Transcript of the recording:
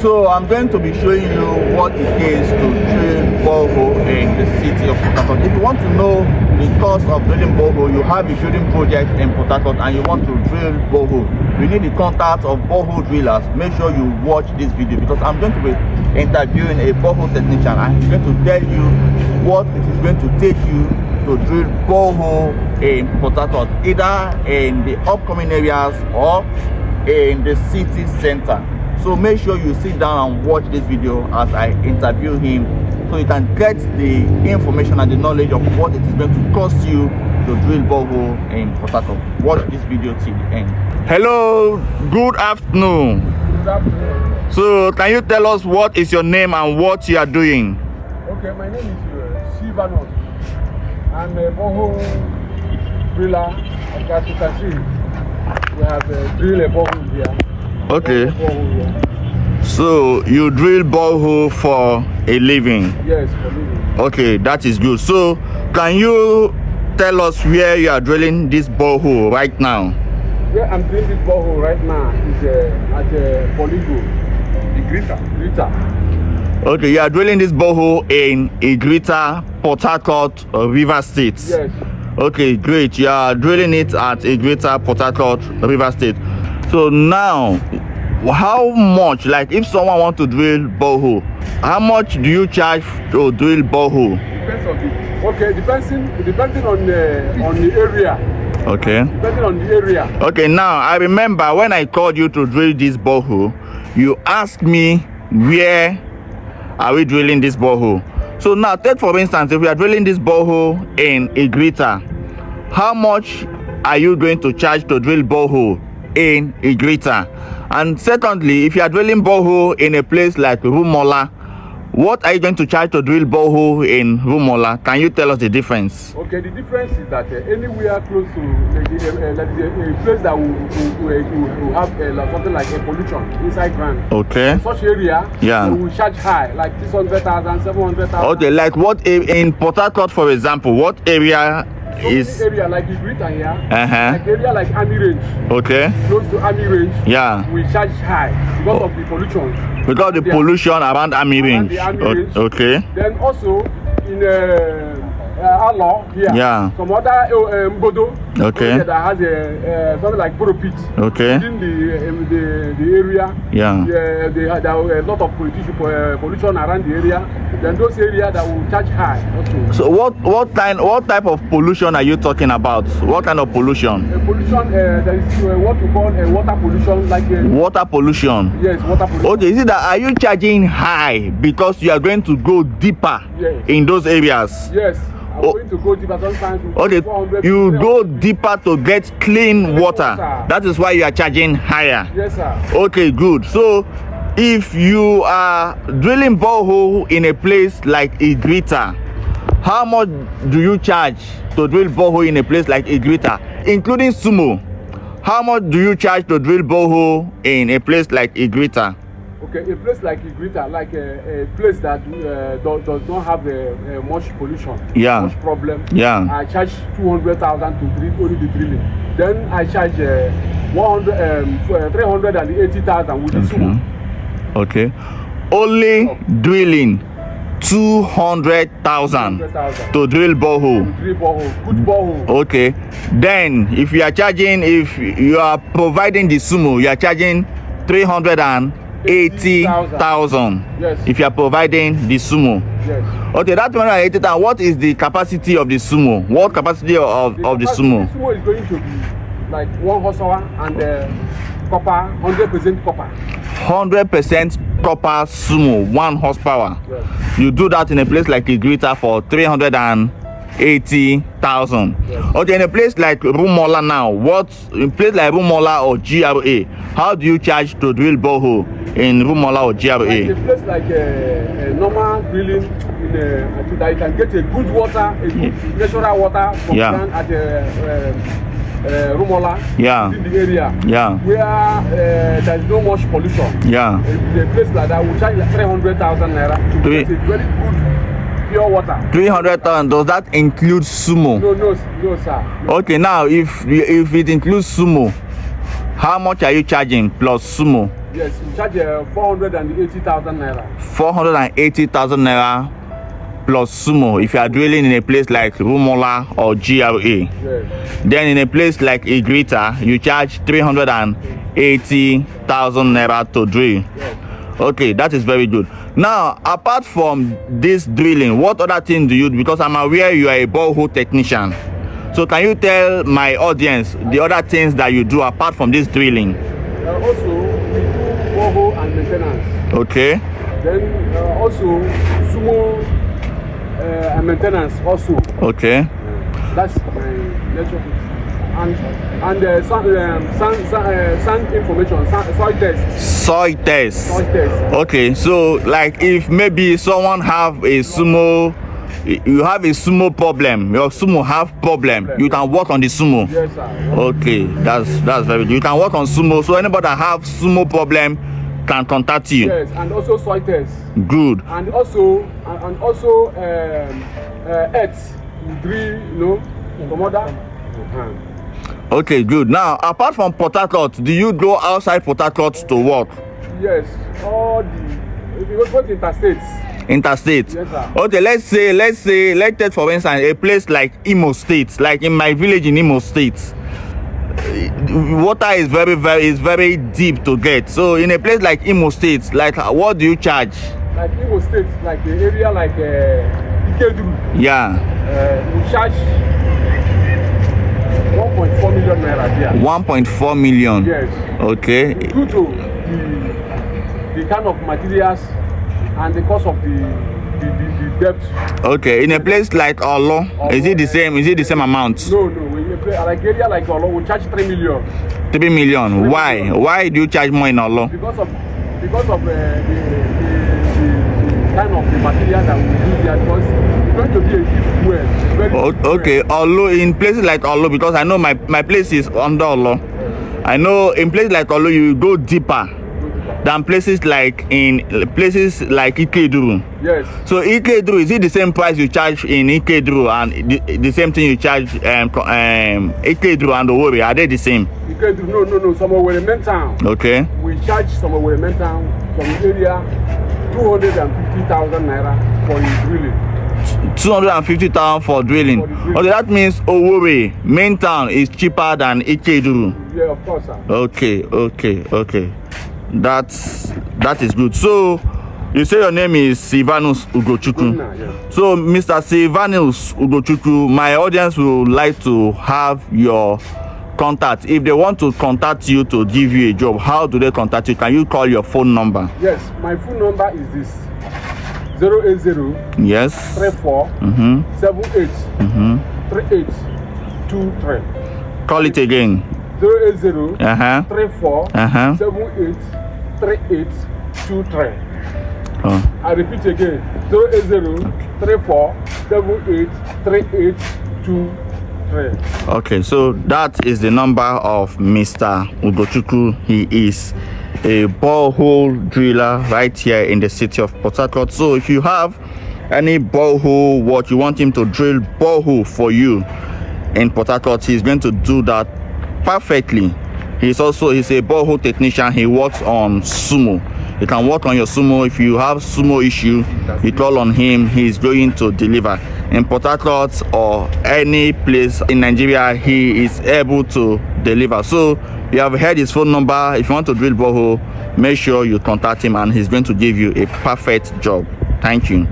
So I'm going to be showing you what it is to drill borehole in the city of Port Harcourt. If you want to know the cost of drilling borehole, you have a drilling project in Port Harcourt and you want to drill borehole, you need the contact of borehole drillers. Make sure you watch this video because I'm going to be interviewing a borehole technician and he's going to tell you what it is going to take you to drill borehole in Port Harcourt, either in the upcoming areas or in the city center. So make sure you sit down and watch this video as I interview him so you can get the information and the knowledge of what it is going to cost you to drill borehole in Port Harcourt. Watch this video till the end. Hello, good afternoon. Good afternoon. So can you tell us what is your name and what you are doing? Okay, my name is Sivanos. I'm a borehole driller. As you can see, we have drilled a borehole here. Okay. So you drill borehole for a living? Yes, for living. Okay, that is good. So can you tell us where you are drilling this borehole right now? Where I'm drilling this borehole right now is at Borehole, the Grita. Okay, you are drilling this borehole in Igrita, Port Harcourt, River State. Yes. Okay, great. You are drilling it at Igrita, Port Harcourt, River State. So now, how much, like if someone wants to drill borehole, how much do you charge to drill borehole? Depends on the, okay, depending on the area. Okay. Depending on the area. Okay, now I remember when I called you to drill this borehole, you asked me where are we drilling this borehole. So now take for instance, if we are drilling this borehole in Igrita, how much are you going to charge to drill borehole in Igrita? And secondly, if you are drilling borehole in a place like Rumola, what are you going to charge to drill borehole in Rumola? Can you tell us the difference? Okay, the difference is that anywhere close to a place that will have something like a pollution inside ground. Okay. In such area, yeah, we will charge high, like 600,000, 700,000. Okay, like what in Port Harcourt, for example, what area is area like Igrita here? Uh-huh. Like area like Army Range. Okay. Close to Army Range. Yeah. We charge high because of the pollution. Because of the pollution around Army Range. Range. Okay. Then also in Alo here. Yeah. Some other Mbodo. Okay. That has something like Boro Pit. Okay. Within the area. Yeah. There are a lot of pollution around the area. Then those areas that will charge high also. So what type of pollution are you talking about? What kind of pollution? Pollution, there is what we call water pollution, like water pollution. Yes, water pollution. Okay, is it that are you charging high because you are going to go deeper? Yes. In those areas? Yes. I'm going to go deeper sometimes. Okay, you go deeper to get clean water. That is why you are charging higher. Yes, sir. Okay, good. So if you are drilling borehole in a place like Igrita, how much do you charge to drill borehole in a place like Igrita, including Sumo? How much do you charge to drill borehole in a place like Igrita? Okay, a place like Igrita, like a place that does not have much pollution, yeah, much problem. Yeah. I charge 200,000 to drill only the drilling. Then I charge 380,000 with the Sumo. Okay. Only drilling 200,000 to drill borehole. Drill borehole, good borehole. Okay. Then if you are providing the Sumo, you are charging 380,000. Yes. If you are providing the Sumo. Yes. Okay, that 180,000. What is the capacity of the Sumo? What capacity of the Sumo? The Sumo is going to be like 1 horsepower and copper, 100% copper. 100% copper Sumo, 1 horsepower. Yes. You do that in a place like Igrita for 380,000. Yes. Okay, in a place like Rumola now, in a place like Rumola or GRA, how do you charge to drill borehole in Rumola or GRA? Like a place like a normal drilling, so that you can get a good water, a good natural water from ground at Rumola, yeah, in the area, yeah, where there is no much pollution. Yeah. In a place like that, we charge like 300,000 naira to get a very good pure water. 300,000. Does that include Sumo? No, sir. No. Okay, now if it includes Sumo, how much are you charging plus Sumo? Yes, we charge 480,000 naira. 480,000 naira plus sumo if you are drilling in a place like Rumola or GRA. Yes. Then in a place like Igrita, you charge 380,000 naira to drill. Yes. Okay, that is very good. Now, apart from this drilling, what other things do you do? Because I'm aware you are a borehole technician. So can you tell my audience the other things that you do apart from this drilling? Also, we do borehole and maintenance. Okay. Then also sumo and maintenance also. Okay. That's my nature. And sand information, soil test. Soil test. Soil test. Okay, so like if maybe someone have a sumo, you have a sumo problem, your sumo have problem, you can work on the sumo. Yes, sir. Okay, that's very good. You can work on sumo, so anybody that have sumo problem can contact you. Yes, and also soil test. Good. And also earth, drill, you know, from other. Okay, good. Now, apart from Port Harcourt, do you go outside Port Harcourt to work? Yes, all the because both interstates. Interstate. Yes, sir. Okay, let's take for instance a place like Imo State, like in my village in Imo State. Water is very deep to get. So in a place like Imo State, like what do you charge? Like Imo State, like the area like Ikedu. Yeah. We charge 1.4 million naira there. 1.4 million. Yes. Okay. Due to the kind of materials and the cost of the depth. Okay. In a place like Olo, is it the same? Is it the same amount? No. In a place like area like Olo, we charge 3 million. 3 million. Why? Why do you charge more in Olo? Because of the kind of the material that we use there, because it's going to be a deep well. Okay, Olo, in places like Olo, because I know my place is under Olo. I know in places like Olo you go deeper than places like Ikeduru. Yes. So Ikeduru, is it the same price you charge in Ikeduru and the same thing you charge Ikeduru and Owori? Are they the same? Ikeduru, no. Some of the main town. Okay. We charge some of the main town from the area 250,000 naira for drilling. 250,000 for drilling. Okay, that means Owori main town is cheaper than Ikeduru. Yeah, of course, sir. Okay. That is good. So you say your name is Silvanus Ugochukwu. Yeah. So Mr. Silvanus Ugochukwu, my audience would like to have your contact. If they want to contact you to give you a job, how do they contact you? Can you call your phone number? Yes, my phone number is this: 080. Yes. 34 78 3823. Call it again. 080 34 78 3823. I repeat again: 080 34 78 3823. Okay, so that is the number of Mr. Ugochukwu. He is a borehole driller right here in the city of Port Harcourt. So if you have any borehole, what you want him to drill borehole for you in Port Harcourt, he's going to do that perfectly. He's a borehole technician. He works on sumo. You can work on your sumo. If you have sumo issue, you call on him. He's going to deliver. In Port Harcourt or any place in Nigeria, he is able to deliver. So you have heard his phone number. If you want to drill borehole, make sure you contact him and he's going to give you a perfect job. Thank you.